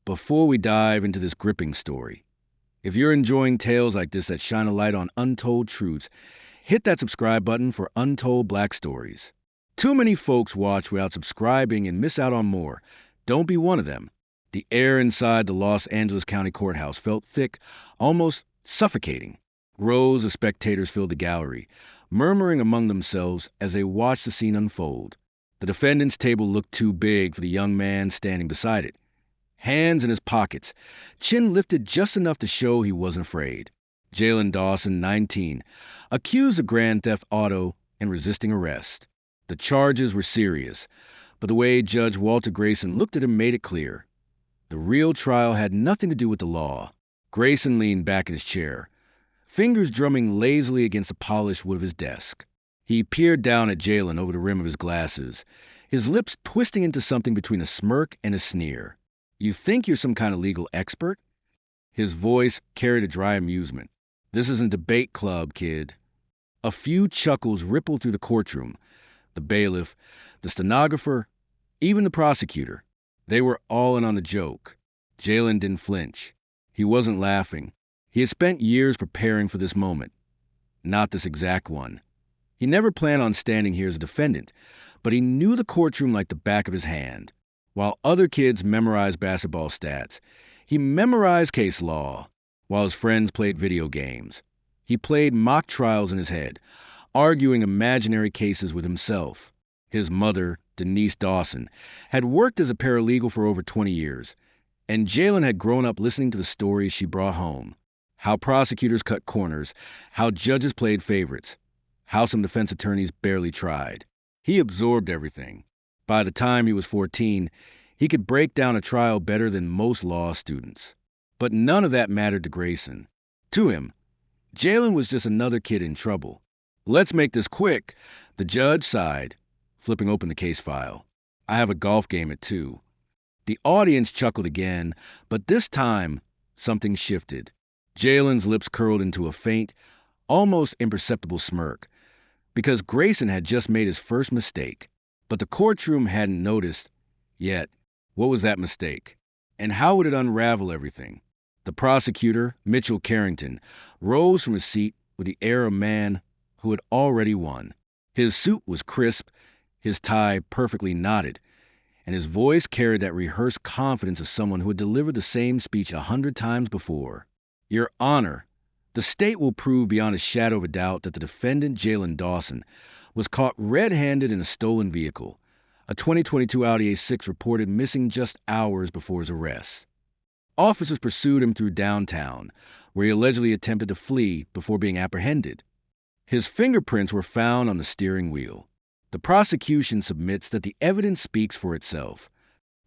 before we dive into this gripping story. If you're enjoying tales like this that shine a light on untold truths, hit that subscribe button for Untold Black Stories. Too many folks watch without subscribing and miss out on more. Don't be one of them. The air inside the Los Angeles County Courthouse felt thick, almost suffocating. Rows of spectators filled the gallery, murmuring among themselves as they watched the scene unfold. The defendant's table looked too big for the young man standing beside it. Hands in his pockets, chin lifted just enough to show he wasn't afraid. Jalen Dawson, 19, accused of grand theft auto and resisting arrest. The charges were serious, but the way Judge Walter Grayson looked at him made it clear. The real trial had nothing to do with the law. Grayson leaned back in his chair, fingers drumming lazily against the polished wood of his desk. He peered down at Jalen over the rim of his glasses, his lips twisting into something between a smirk and a sneer. "You think you're some kind of legal expert?" His voice carried a dry amusement. "This isn't debate club, kid." A few chuckles rippled through the courtroom. The bailiff, the stenographer, even the prosecutor. They were all in on the joke. Jalen didn't flinch. He wasn't laughing. He had spent years preparing for this moment. Not this exact one. He never planned on standing here as a defendant, but he knew the courtroom like the back of his hand. While other kids memorized basketball stats, he memorized case law. While his friends played video games, he played mock trials in his head, arguing imaginary cases with himself. His mother, Denise Dawson, had worked as a paralegal for over 20 years, and Jalen had grown up listening to the stories she brought home. How prosecutors cut corners, how judges played favorites, how some defense attorneys barely tried. He absorbed everything. By the time he was 14, he could break down a trial better than most law students. But none of that mattered to Grayson. To him, Jalen was just another kid in trouble. "Let's make this quick," the judge sighed, flipping open the case file. "I have a golf game at 2. The audience chuckled again, but this time something shifted. Jalen's lips curled into a faint, almost imperceptible smirk, because Grayson had just made his first mistake. But the courtroom hadn't noticed yet. What was that mistake? And how would it unravel everything? The prosecutor, Mitchell Carrington, rose from his seat with the air of a man who had already won. His suit was crisp, his tie perfectly knotted, and his voice carried that rehearsed confidence of someone who had delivered the same speech 100 times before. "Your Honor, the state will prove beyond a shadow of a doubt that the defendant, Jalen Dawson, was caught red-handed in a stolen vehicle, a 2022 Audi A6 reported missing just hours before his arrest. Officers pursued him through downtown, where he allegedly attempted to flee before being apprehended. His fingerprints were found on the steering wheel. The prosecution submits that the evidence speaks for itself."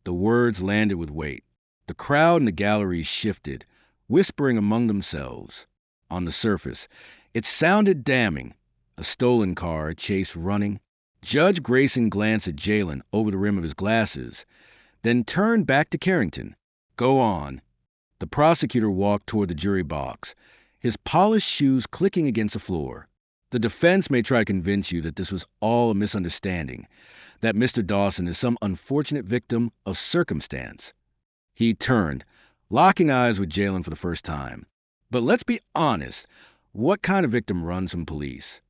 The words landed with weight. The crowd in the gallery shifted, whispering among themselves. On the surface, it sounded damning. A stolen car, a chase running. Judge Grayson glanced at Jalen over the rim of his glasses, then turned back to Carrington. "Go on." The prosecutor walked toward the jury box, his polished shoes clicking against the floor. "The defense may try to convince you that this was all a misunderstanding, that Mr. Dawson is some unfortunate victim of circumstance." He turned, locking eyes with Jalen for the first time. "But let's be honest, what kind of victim runs from police?"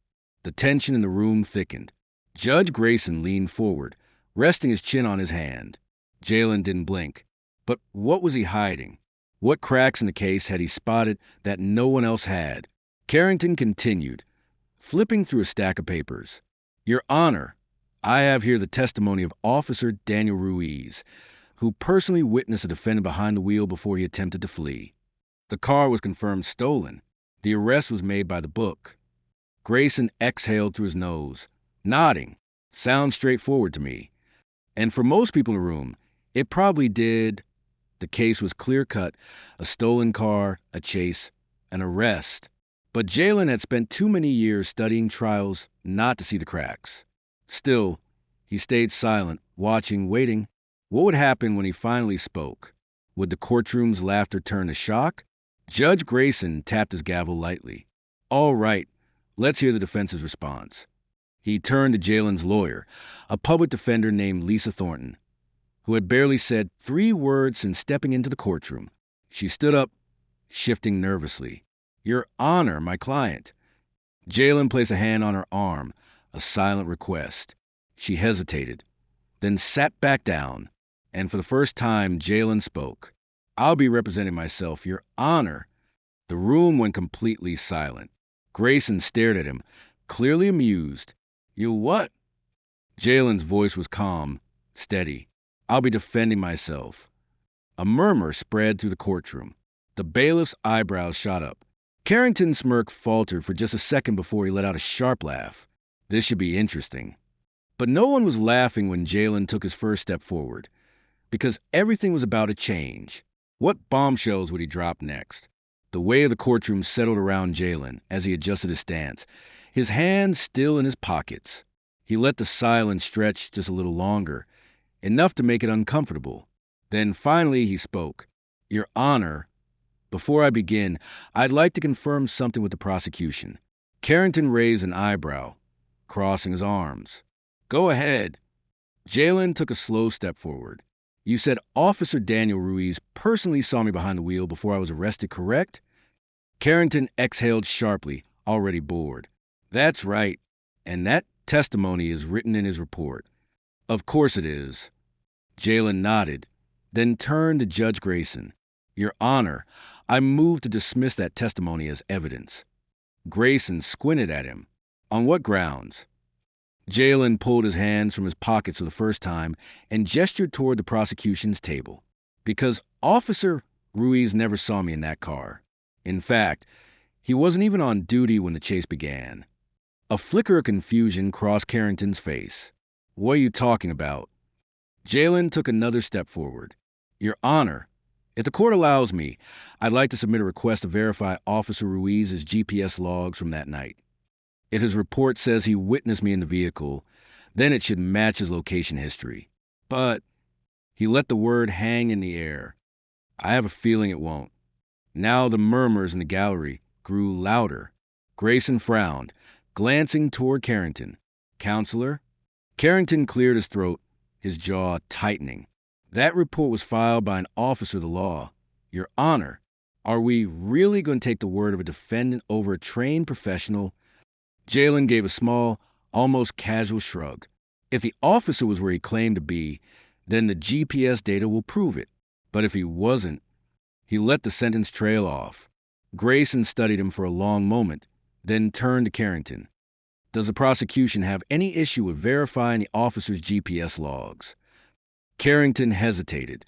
The tension in the room thickened. Judge Grayson leaned forward, resting his chin on his hand. Jalen didn't blink. But what was he hiding? What cracks in the case had he spotted that no one else had? Carrington continued, flipping through a stack of papers. "Your Honor, I have here the testimony of Officer Daniel Ruiz, who personally witnessed a defendant behind the wheel before he attempted to flee. The car was confirmed stolen. The arrest was made by the book." Grayson exhaled through his nose, nodding. "Sounds straightforward to me. And for most people in the room, it probably did." The case was clear-cut: a stolen car, a chase, an arrest. But Jalen had spent too many years studying trials not to see the cracks. Still, he stayed silent, watching, waiting. What would happen when he finally spoke? Would the courtroom's laughter turn to shock? Judge Grayson tapped his gavel lightly. "All right, let's hear the defense's response." He turned to Jalen's lawyer, a public defender named Lisa Thornton. who had barely said 3 words since stepping into the courtroom. She stood up, shifting nervously. "Your Honor, my client." Jalen placed a hand on her arm, a silent request. She hesitated, then sat back down, and for the first time Jalen spoke. "I'll be representing myself, Your Honor." The room went completely silent. Grayson stared at him, clearly amused. "You what?" Jalen's voice was calm, steady. "I'll be defending myself." A murmur spread through the courtroom. The bailiff's eyebrows shot up. Carrington's smirk faltered for just a second before he let out a sharp laugh. This should be interesting. But no one was laughing when Jalen took his first step forward, because everything was about to change. What bombshells would he drop next? The weight of the courtroom settled around Jalen as he adjusted his stance, his hands still in his pockets. He let the silence stretch just a little longer, enough to make it uncomfortable. Then finally he spoke. "Your Honor, before I begin, I'd like to confirm something with the prosecution." Carrington raised an eyebrow, crossing his arms. "Go ahead." Jalen took a slow step forward. "You said Officer Daniel Ruiz personally saw me behind the wheel before I was arrested, correct?" Carrington exhaled sharply, already bored. "That's right, and that testimony is written in his report." "Of course it is." Jalen nodded, then turned to Judge Grayson. "Your Honor, I move to dismiss that testimony as evidence." Grayson squinted at him. "On what grounds?" Jalen pulled his hands from his pockets for the first time and gestured toward the prosecution's table. "Because Officer Ruiz never saw me in that car. In fact, he wasn't even on duty when the chase began." A flicker of confusion crossed Carrington's face. "What are you talking about?" Jalen took another step forward. "Your Honor, if the court allows me, I'd like to submit a request to verify Officer Ruiz's GPS logs from that night. If his report says he witnessed me in the vehicle, then it should match his location history. But," he let the word hang in the air, "I have a feeling it won't." Now the murmurs in the gallery grew louder. Grayson frowned, glancing toward Carrington. "Counselor?" Carrington cleared his throat, his jaw tightening. "That report was filed by an officer of the law. Your Honor, are we really going to take the word of a defendant over a trained professional?" Jalen gave a small, almost casual shrug. "If the officer was where he claimed to be, then the GPS data will prove it. But if he wasn't..." He let the sentence trail off. Grayson studied him for a long moment, then turned to Carrington. "Does the prosecution have any issue with verifying the officer's GPS logs?" Carrington hesitated.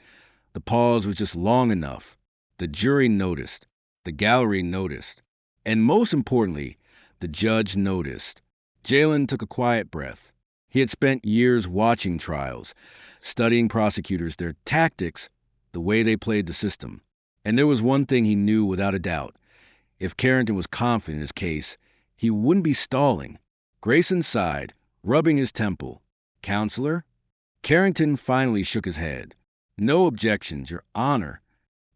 The pause was just long enough. The jury noticed. The gallery noticed. And most importantly, the judge noticed. Jalen took a quiet breath. He had spent years watching trials, studying prosecutors, their tactics, the way they played the system. And there was one thing he knew without a doubt. If Carrington was confident in his case, he wouldn't be stalling. Grayson sighed, rubbing his temple. "Counselor?" Carrington finally shook his head. "No objections, Your Honor."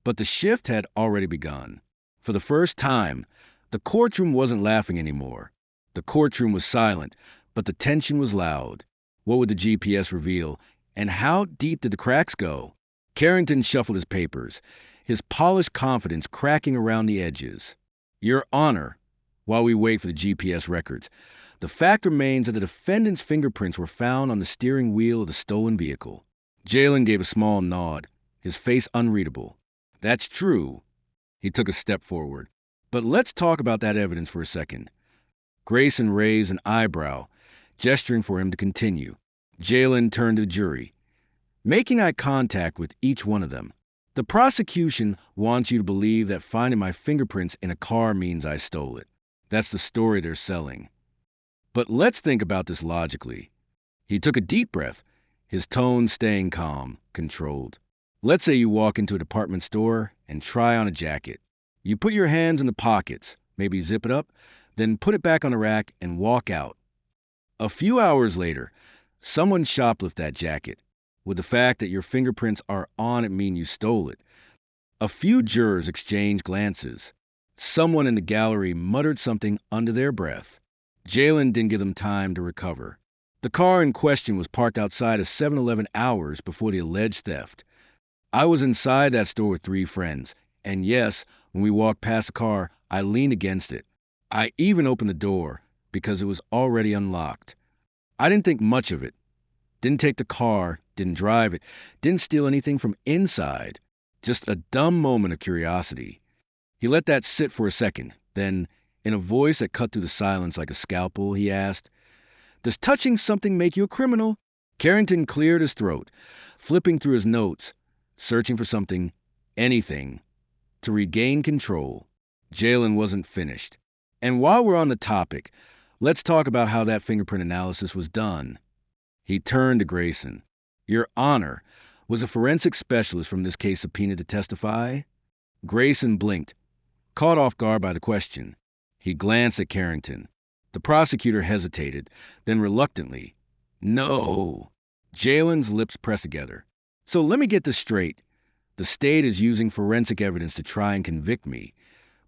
But the shift had already begun. For the first time, the courtroom wasn't laughing anymore. The courtroom was silent, but the tension was loud. What would the GPS reveal, and how deep did the cracks go? Carrington shuffled his papers, his polished confidence cracking around the edges. "Your Honor, while we wait for the GPS records, the fact remains that the defendant's fingerprints were found on the steering wheel of the stolen vehicle." Jalen gave a small nod, his face unreadable. "That's true." He took a step forward. "But let's talk about that evidence for a second." Grayson raised an eyebrow, gesturing for him to continue. Jalen turned to the jury, making eye contact with each one of them. "The prosecution wants you to believe that finding my fingerprints in a car means I stole it. That's the story they're selling. But let's think about this logically." He took a deep breath, his tone staying calm, controlled. "Let's say you walk into a department store and try on a jacket. You put your hands in the pockets, maybe zip it up, then put it back on the rack and walk out. A few hours later, someone shoplifted that jacket. Would the fact that your fingerprints are on it mean you stole it?" A few jurors exchanged glances. Someone in the gallery muttered something under their breath. Jalen didn't give them time to recover. The car in question was parked outside a 7-Eleven hours before the alleged theft. I was inside that store with 3 friends, and yes, when we walked past the car, I leaned against it. I even opened the door because it was already unlocked. I didn't think much of it. Didn't take the car, didn't drive it, didn't steal anything from inside. Just a dumb moment of curiosity. He let that sit for a second. Then, in a voice that cut through the silence like a scalpel, he asked, "Does touching something make you a criminal?" Carrington cleared his throat, flipping through his notes, searching for something, anything, to regain control. Jalen wasn't finished. "And while we're on the topic, let's talk about how that fingerprint analysis was done." He turned to Grayson. "Your Honor, was a forensic specialist from this case subpoenaed to testify?" Grayson blinked, caught off guard by the question. He glanced at Carrington. The prosecutor hesitated, then reluctantly, "No." Jalen's lips pressed together. "So let me get this straight. The state is using forensic evidence to try and convict me,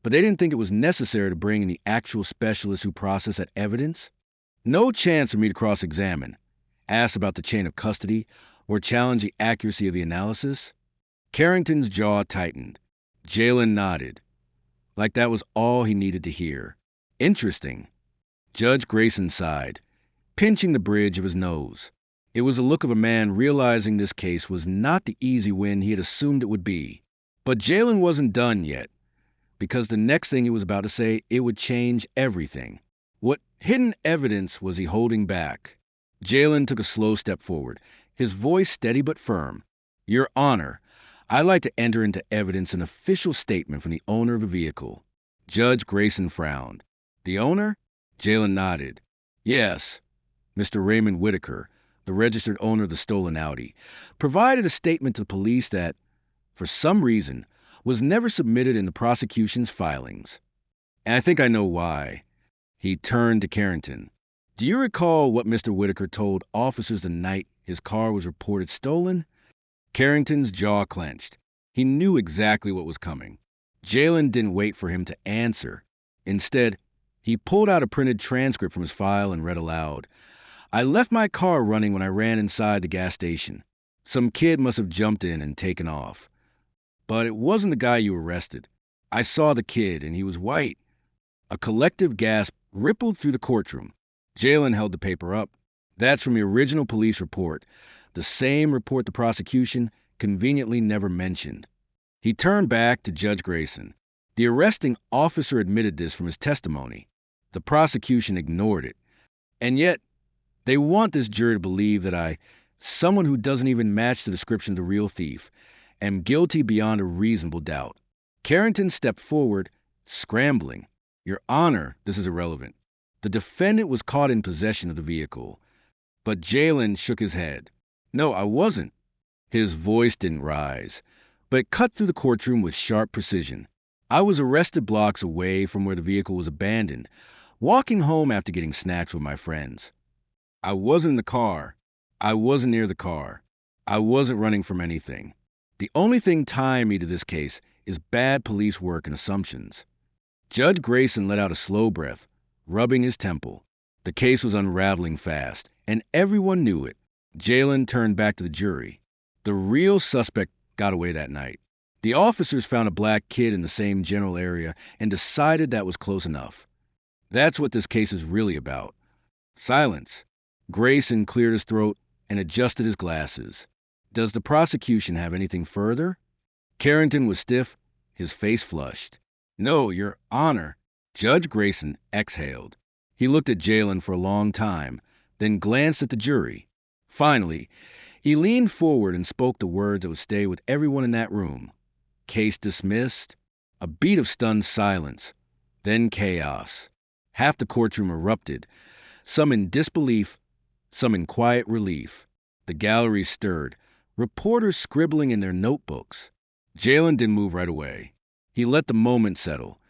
but they didn't think it was necessary to bring in the actual specialist who processed that evidence? No chance for me to cross-examine, ask about the chain of custody, or challenge the accuracy of the analysis?" Carrington's jaw tightened. Jalen nodded, like that was all he needed to hear. "Interesting." Judge Grayson sighed, pinching the bridge of his nose. It was the look of a man realizing this case was not the easy win he had assumed it would be. But Jalen wasn't done yet, because the next thing he was about to say, it would change everything. What hidden evidence was he holding back? Jalen took a slow step forward, his voice steady but firm. "Your Honor, I'd like to enter into evidence an official statement from the owner of the vehicle." Judge Grayson frowned. "The owner?" Jalen nodded. "Yes, Mr. Raymond Whitaker, the registered owner of the stolen Audi, provided a statement to the police that, for some reason, was never submitted in the prosecution's filings. And I think I know why." He turned to Carrington. "Do you recall what Mr. Whitaker told officers the night his car was reported stolen?" Carrington's jaw clenched. He knew exactly what was coming. Jalen didn't wait for him to answer. Instead, he pulled out a printed transcript from his file and read aloud. "I left my car running when I ran inside the gas station. Some kid must have jumped in and taken off. But it wasn't the guy you arrested. I saw the kid, and he was white." A collective gasp rippled through the courtroom. Jalen held the paper up. "That's from the original police report, the same report the prosecution conveniently never mentioned." He turned back to Judge Grayson. "The arresting officer admitted this from his testimony. The prosecution ignored it. And yet, they want this jury to believe that I, someone who doesn't even match the description of the real thief, am guilty beyond a reasonable doubt." Carrington stepped forward, scrambling. "Your Honor, this is irrelevant. The defendant was caught in possession of the vehicle." But Jalen shook his head. "No, I wasn't." His voice didn't rise, but it cut through the courtroom with sharp precision. "I was arrested blocks away from where the vehicle was abandoned, walking home after getting snacks with my friends. I wasn't in the car. I wasn't near the car. I wasn't running from anything. The only thing tying me to this case is bad police work and assumptions." Judge Grayson let out a slow breath, rubbing his temple. The case was unraveling fast, and everyone knew it. Jalen turned back to the jury. "The real suspect got away that night. The officers found a black kid in the same general area and decided that was close enough. That's what this case is really about." Silence. Grayson cleared his throat and adjusted his glasses. "Does the prosecution have anything further?" Carrington was stiff, his face flushed. "No, Your Honor." Judge Grayson exhaled. He looked at Jalen for a long time, then glanced at the jury. Finally, he leaned forward and spoke the words that would stay with everyone in that room. "Case dismissed." A beat of stunned silence, then chaos. Half the courtroom erupted, some in disbelief, some in quiet relief. The gallery stirred, reporters scribbling in their notebooks. Jalen didn't move right away. He let the moment settle,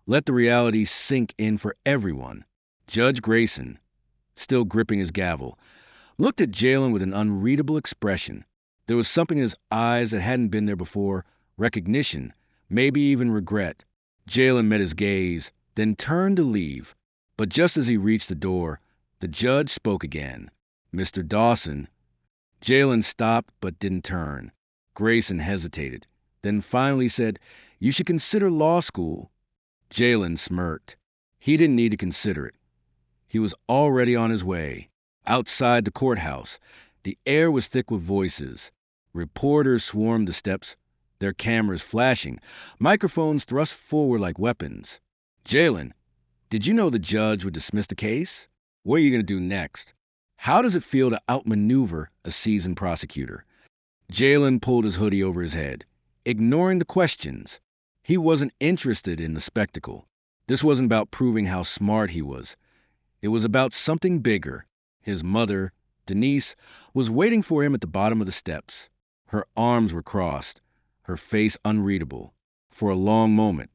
let the reality sink in for everyone. Judge Grayson, still gripping his gavel, looked at Jalen with an unreadable expression. There was something in his eyes that hadn't been there before, recognition, maybe even regret. Jalen met his gaze, then turned to leave. But just as he reached the door, the judge spoke again. Mr. Dawson. Jalen stopped but didn't turn. Grayson hesitated, then finally said, "You should consider law school." Jalen smirked. He didn't need to consider it. He was already on his way. Outside the courthouse, the air was thick with voices. Reporters swarmed the steps, their cameras flashing, microphones thrust forward like weapons. "Jalen, did you know the judge would dismiss the case? What are you going to do next? How does it feel to outmaneuver a seasoned prosecutor?" Jalen pulled his hoodie over his head, ignoring the questions. He wasn't interested in the spectacle. This wasn't about proving how smart he was. It was about something bigger. His mother, Denise, was waiting for him at the bottom of the steps. Her arms were crossed, her face unreadable. For a long moment,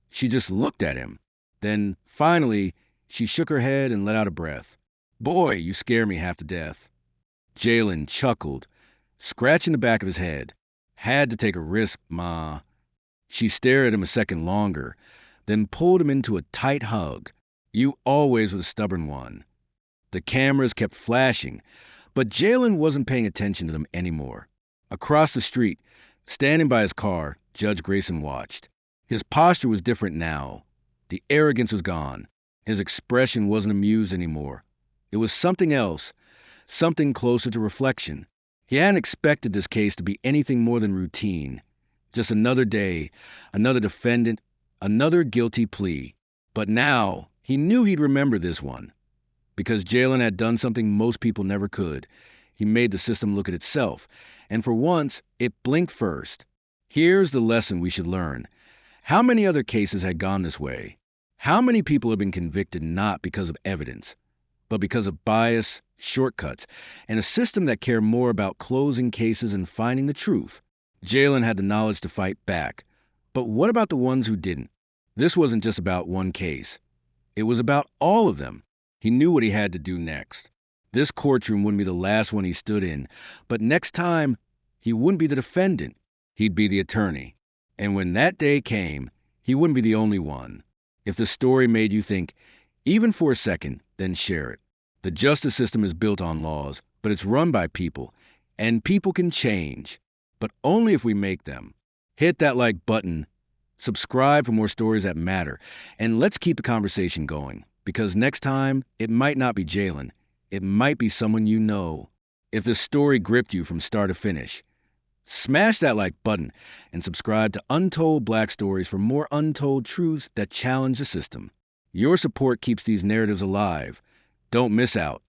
she just looked at him. Then, finally, she shook her head and let out a breath. "Boy, you scare me half to death." Jalen chuckled, scratching the back of his head. "Had to take a risk, Ma." She stared at him a second longer, then pulled him into a tight hug. "You always were the stubborn one." The cameras kept flashing, but Jalen wasn't paying attention to them anymore. Across the street, standing by his car, Judge Grayson watched. His posture was different now. The arrogance was gone. His expression wasn't amused anymore. It was something else, something closer to reflection. He hadn't expected this case to be anything more than routine. Just another day, another defendant, another guilty plea. But now, he knew he'd remember this one. Because Jalen had done something most people never could. He made the system look at itself, and for once, it blinked first. Here's the lesson we should learn. How many other cases had gone this way? How many people have been convicted not because of evidence, but because of bias, shortcuts, and a system that cared more about closing cases and finding the truth? Jalen had the knowledge to fight back. But what about the ones who didn't? This wasn't just about one case. It was about all of them. He knew what he had to do next. This courtroom wouldn't be the last one he stood in, but next time, he wouldn't be the defendant. He'd be the attorney. And when that day came, he wouldn't be the only one. If the story made you think, even for a second, then share it. The justice system is built on laws, but it's run by people, and people can change, but only if we make them. Hit that like button, subscribe for more stories that matter, and let's keep the conversation going, because next time, it might not be Jalen, it might be someone you know. If this story gripped you from start to finish, smash that like button and subscribe to Untold Black Stories for more untold truths that challenge the system. Your support keeps these narratives alive. Don't miss out.